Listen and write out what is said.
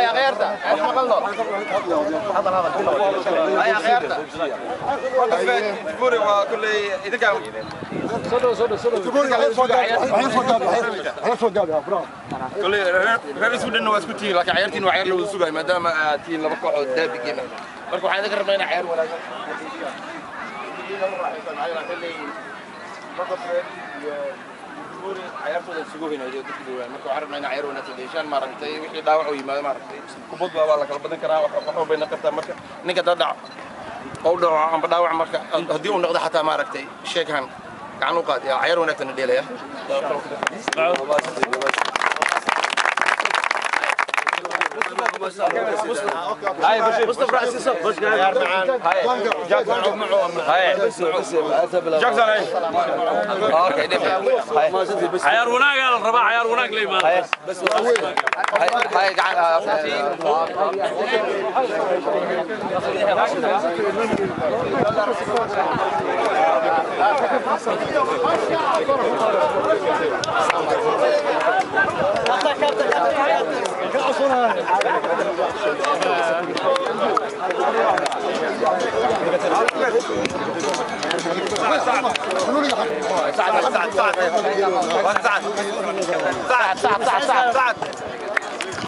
يا غيرته انا مقلنا هذا يا غيرته تقولي وكل اذا كان كل رئيس ودنا واسكتين لكن عيارتين وعيار لو سوقي ما دام تين لبا كوخ دابي جيمه marka waxaan idin rabnaa in ciyaar wanaagsan ciyaartooda isugu hinaydo dadka diiwaan marka waxaan rabnaa in ciyaar wanaagsan deeshaan maaragtay wixii dhaawac u yimaado maaragtay kubad baa la kala badan karaa wax walba bayna qabtaa marka ninka dadac oo dhaco amba dhaawac marka hadii uu noqdo xataa maaragtay sheekan gacan u qaad ciyaar wanaagsan dheelaya هاي مصطفى رأس الصف بس قاعد معانا هاي جاكسون هاي جاكسون هاي اوكي عيار وناق يا الرباع عيار وناق لي ما بس هاي قاعد سعد